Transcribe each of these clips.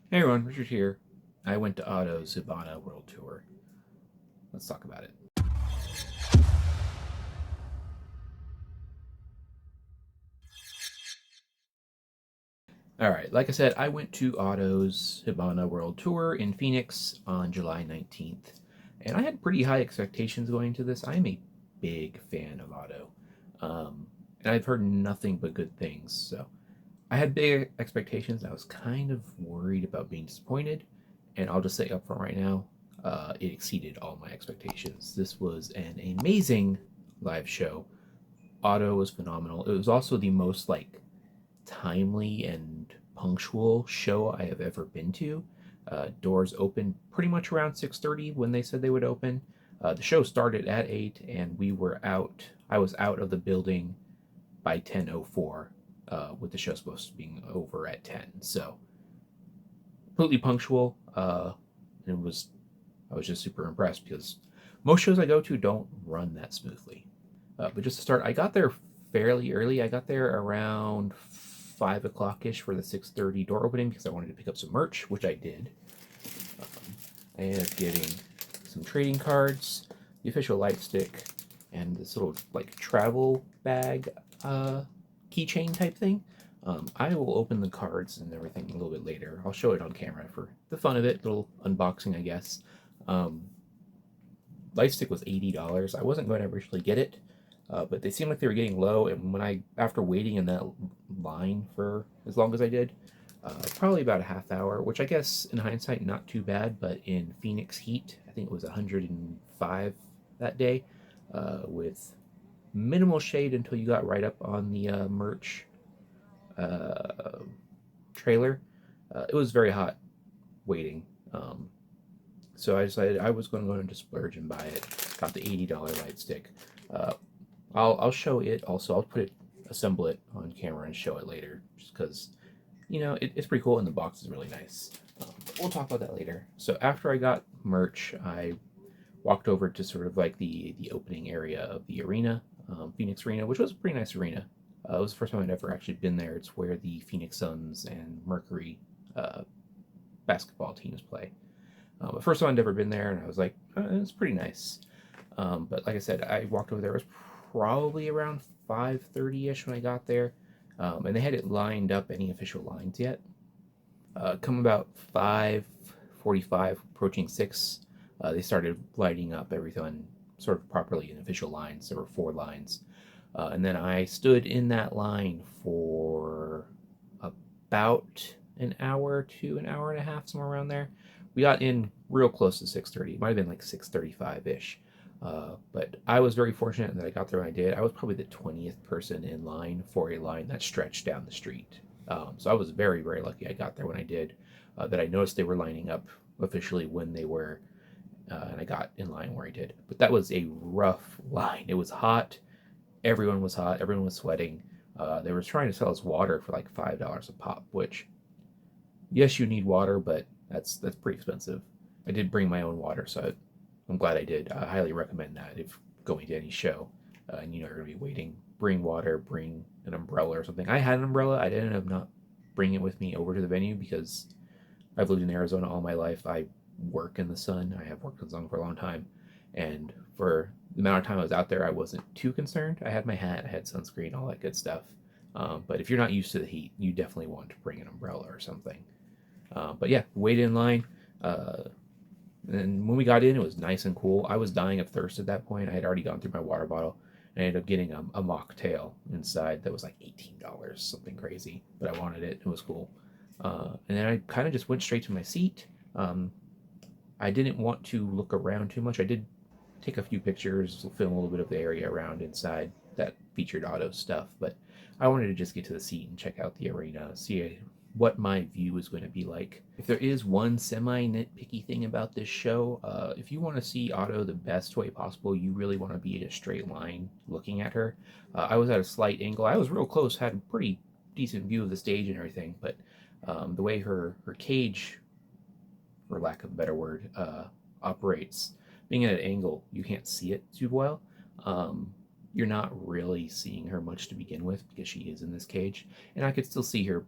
Hey everyone, Richard here. I went to Otto's Hibana World Tour. Let's talk about it. All right, like I said, I went to Otto's Hibana World Tour in Phoenix on July 19th, and I had pretty high expectations going into this. I'm a big fan of Otto, and I've heard nothing but good things. So I had big expectations. I was kind of worried about being disappointed, and I'll just say up front right now, it exceeded all my expectations. This was an amazing live show. Otto was phenomenal. It was also the most timely and punctual show I have ever been to. Doors opened pretty much around 6:30 when they said they would open. The show started at 8, and we were out. I was out of the building by 10:04, with the show supposed to be over at 10. So completely punctual. It was I was just super impressed because most shows I go to don't run that smoothly. But just to start, I got there fairly early. I got there around 5 o'clock ish for the 6:30 door opening because I wanted to pick up some merch, which I did. I ended up getting some trading cards, the official light stick, and this little travel bag keychain type thing. I will open the cards and everything a little bit later. I'll show it on camera for the fun of it, little unboxing, I guess. Um, light stick was $80. I wasn't going to originally get it, but they seemed like they were getting low. And after waiting in that line for as long as I did, probably about a half hour, which I guess in hindsight not too bad, but in Phoenix heat, I think it was 105 that day, with minimal shade until you got right up on the merch uh, trailer. It was very hot waiting. So I decided I was going to go into splurge and buy it. Got the $80 light stick. Uh, I'll show it also. I'll assemble it on camera and show it later, just because it's pretty cool and the box is really nice. But we'll talk about that later. So after I got merch, I walked over to sort of like the opening area of the arena, Phoenix Arena, which was a pretty nice arena. It was the first time I'd ever actually been there. It's where the Phoenix Suns and Mercury uh, basketball teams play. But first time I'd ever been there, and I was like, it's pretty nice. But like I said, I walked over there. It was probably around 5:30 ish when I got there, and they hadn't lined up any official lines yet. Come about 5:45, approaching 6, they started lighting up everything sort of properly in official lines. There were 4 lines, and then I stood in that line for about an hour to an hour and a half, somewhere around there. We got in real close to 6:30. It might have been like 6:35 ish. But I was very fortunate that I got there when I did. I was probably the 20th person in line for a line that stretched down the street. So I was very, very lucky I got there when I did. That I noticed they were lining up officially when they were, and I got in line where I did. But that was a rough line. It was hot. Everyone was hot. Everyone was sweating. They were trying to sell us water for like $5 a pop, which yes, you need water, but that's pretty expensive. I did bring my own water, so I'm glad I did. I highly recommend that if going to any show, and you're going to be waiting. Bring water, bring an umbrella or something. I had an umbrella. I ended up not bringing it with me over to the venue because I've lived in Arizona all my life. I work in the sun. I have worked in the sun for a long time, and for the amount of time I was out there, I wasn't too concerned. I had my hat, I had sunscreen, all that good stuff. But if you're not used to the heat, you definitely want to bring an umbrella or something. But yeah, waited in line. Uh, and when we got in, it was nice and cool. I was dying of thirst at that point. I had already gone through my water bottle. And I ended up getting a mocktail inside that was like $18, something crazy. But I wanted it. It was cool. And then I kind of just went straight to my seat. I didn't want to look around too much. I did take a few pictures, film a little bit of the area around inside that featured auto stuff, but I wanted to just get to the seat and check out the arena, see what my view is going to be like. If there is one semi nitpicky thing about this show, if you want to see Otto the best way possible, you really want to be in a straight line looking at her. I was at a slight angle. I was real close, had a pretty decent view of the stage and everything, but the way her cage, for lack of a better word, operates, being at an angle, you can't see it too well. Um, you're not really seeing her much to begin with because she is in this cage, and I could still see her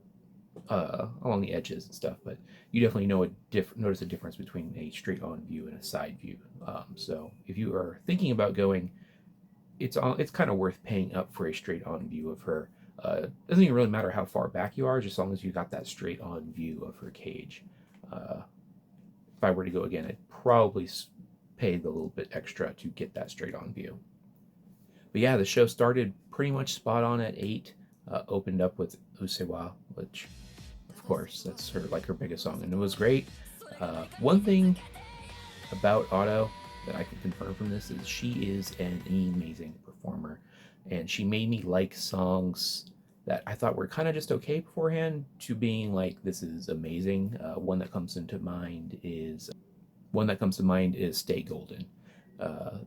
along the edges and stuff, but you definitely notice a difference between a straight on view and a side view. So if you are thinking about going, it's kind of worth paying up for a straight on view of her. Doesn't even really matter how far back you are, just as long as you got that straight on view of her cage. If I were to go again, I'd probably pay the little bit extra to get that straight on view. But yeah, the show started pretty much spot on at 8. Opened up with Usewa, which, of course, that's her biggest song, and it was great. One thing about Otto that I can confirm from this is she is an amazing performer, and she made me like songs that I thought were kind of just okay beforehand to being like, this is amazing. One that comes to mind is "Stay Golden." Uh,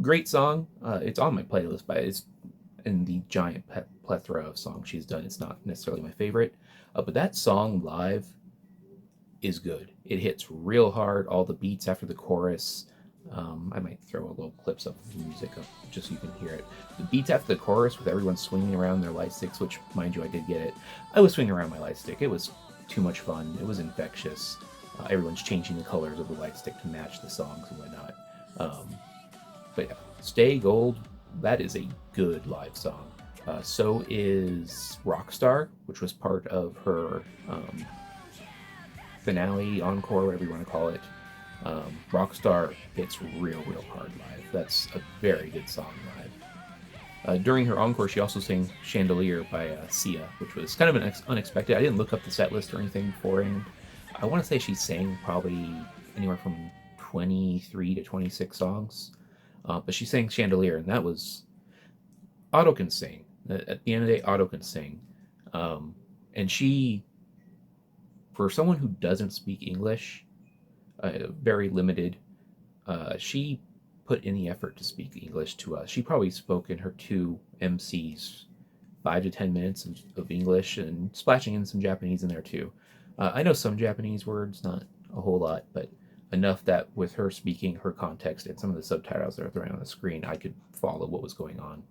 Great song. It's on my playlist, but it's in the giant plethora of songs she's done. It's not necessarily my favorite, but that song live is good. It hits real hard. All the beats after the chorus. I might throw a little clips of the music up just so you can hear it. The beats after the chorus with everyone swinging around their light sticks, which, mind you, I did get it. I was swinging around my light stick. It was too much fun. It was infectious. Everyone's changing the colors of the light stick to match the songs and whatnot. But yeah, Stay Gold, that is a good live song. So is Rockstar, which was part of her finale, encore, whatever you want to call it. Rockstar hits real hard live. That's a very good song live. During her encore, she also sang Chandelier by Sia, which was kind of unexpected. I didn't look up the set list or anything beforehand. I want to say she sang probably anywhere from 23 to 26 songs. But she sang Chandelier, and that was... Otto can sing. At the end of the day, Otto can sing. And she, for someone who doesn't speak English, very limited, she put in the effort to speak English to us. She probably spoke in her 2 MCs 5 to 10 minutes of English, and splashing in some Japanese in there too. I know some Japanese words, not a whole lot, but enough that with her speaking, her context, and some of the subtitles that are thrown on the screen, I could follow what was going on.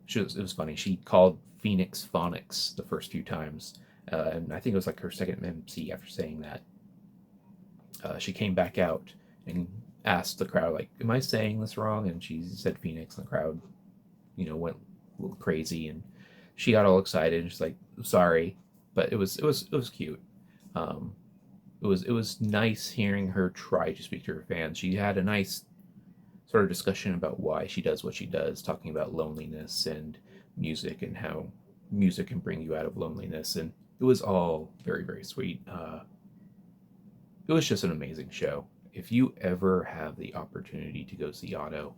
It was funny. She called Phoenix Phonics the first few times, and I think it was like her second MC after saying that. She came back out and asked the crowd, like, "Am I saying this wrong?" And she said Phoenix, and the crowd, went a little crazy, and she got all excited and she's like, "Sorry," but it was cute. It was nice hearing her try to speak to her fans. She had a nice sort of discussion about why she does what she does, talking about loneliness and music and how music can bring you out of loneliness, and it was all very sweet. It was just an amazing show. If you ever have the opportunity to go see Otto,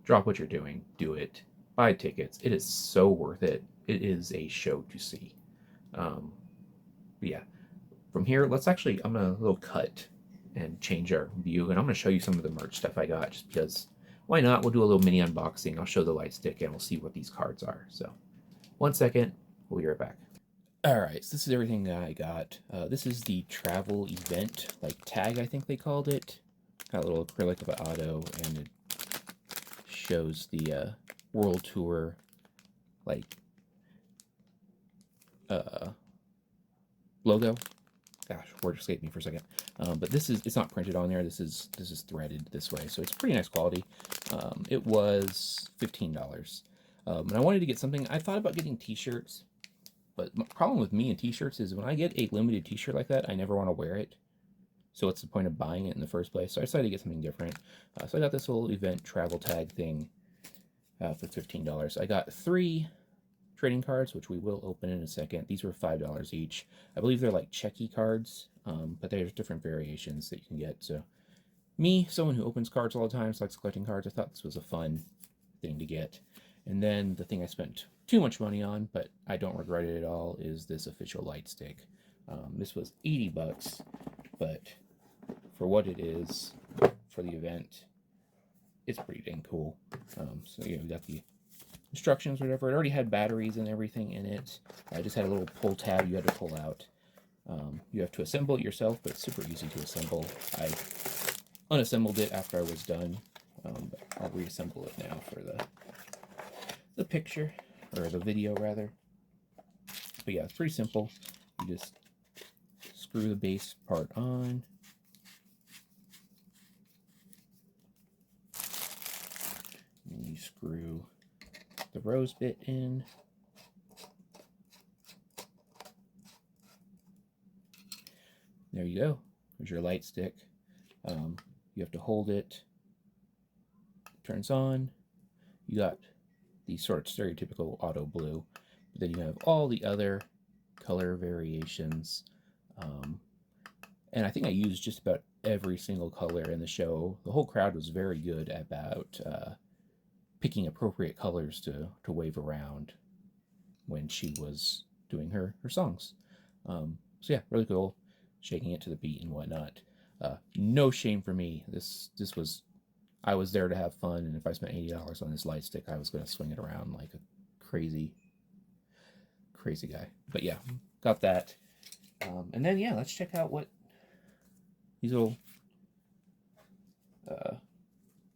drop what you're doing, do it, buy tickets. It is so worth it. It is a show to see. But yeah, from here, I'm gonna little cut and change our view, and I'm gonna show you some of the merch stuff I got, just because why not? We'll do a little mini unboxing. I'll show the light stick and we'll see what these cards are. So 1 second, we'll be right back. Alright, so this is everything I got. This is the travel event, like tag I think they called it. Got a little acrylic of an Otto, and it shows the world tour, like, logo. Gosh, word escaped me for a second. But it's not printed on there. This is threaded this way, so it's pretty nice quality. It was $15. And I wanted to get something. I thought about getting t-shirts, but the problem with me and t-shirts is when I get a limited t-shirt like that, I never want to wear it. So what's the point of buying it in the first place? So I decided to get something different. So I got this little event travel tag thing for $15. I got 3 trading cards, which we will open in a second. These were $5 each. I believe they're like checky cards, but there's different variations that you can get. So me, someone who opens cards all the time, likes collecting cards, I thought this was a fun thing to get. And then the thing I spent too much money on, but I don't regret it at all, is this official light stick. This was $80, but for what it is for the event, it's pretty dang cool. So yeah, we got the instructions, whatever. It already had batteries and everything in it. I just had a little pull tab you had to pull out. You have to assemble it yourself, but it's super easy to assemble. I unassembled it after I was done, but I'll reassemble it now for the picture, or the video rather. But yeah, it's pretty simple. You just screw the bass part on. And you screw the rose bit in. There you go. There's your light stick. You have to hold it. It turns on. You got the sort of stereotypical auto blue. But then you have all the other color variations. And I think I used just about every single color in the show. The whole crowd was very good about picking appropriate colors to wave around when she was doing her songs. So yeah, really cool. Shaking it to the beat and whatnot. No shame for me. This was, I was there to have fun, and if I spent $80 on this light stick, I was going to swing it around like a crazy guy. But yeah, got that. And then yeah, let's check out what these little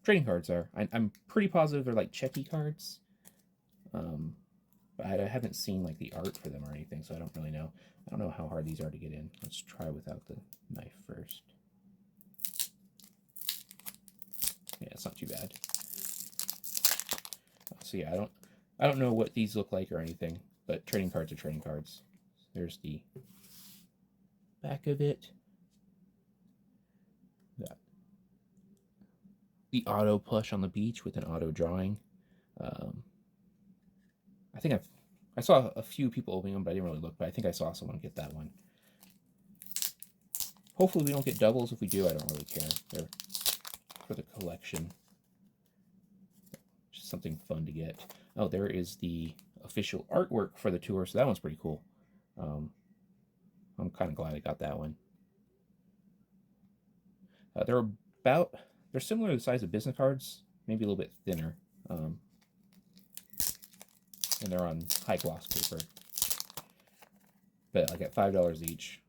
trading cards are. I'm pretty positive they're like checky cards. But I haven't seen like the art for them or anything, so I don't really know. I don't know how hard these are to get in. Let's try without the knife first. Yeah, it's not too bad. So yeah, I don't know what these look like or anything, but trading cards are trading cards. There's the back of it. Got the auto plush on the beach with an auto drawing. I think I saw a few people opening them, but I didn't really look. But I think I saw someone get that one. Hopefully we don't get doubles. If we do, I don't really care. They're for the collection. Just something fun to get. Oh, there is the official artwork for the tour, so that one's pretty cool. I'm kind of glad I got that one. They're similar to the size of business cards, maybe a little bit thinner. And they're on high gloss paper. But like at $5 each,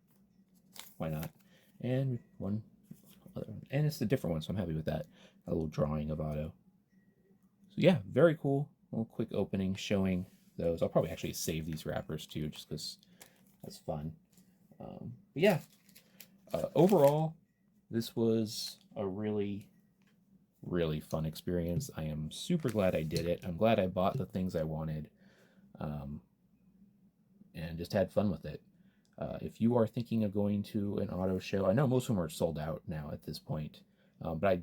why not? And one other one. And it's a different one, so I'm happy with that. A little drawing of Otto. So yeah, very cool. A little quick opening showing those. I'll probably actually save these wrappers too, just because that's fun. But yeah, overall, this was a really fun experience. I am super glad I did it. I'm glad I bought the things I wanted. And just had fun with it. If you are thinking of going to an auto show, I know most of them are sold out now at this point, but I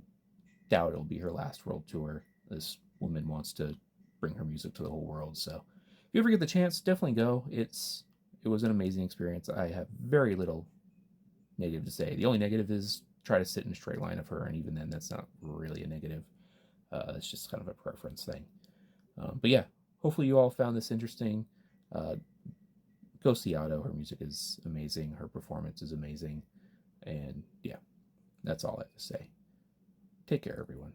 doubt it'll be her last world tour. This woman wants to bring her music to the whole world, so if you ever get the chance, definitely go. It was an amazing experience. I have very little negative to say. The only negative is try to sit in a straight line of her, and even then, that's not really a negative. It's just kind of a preference thing. But yeah, hopefully you all found this interesting. Go see Otto. Her music is amazing. Her performance is amazing. And yeah, that's all I have to say. Take care, everyone.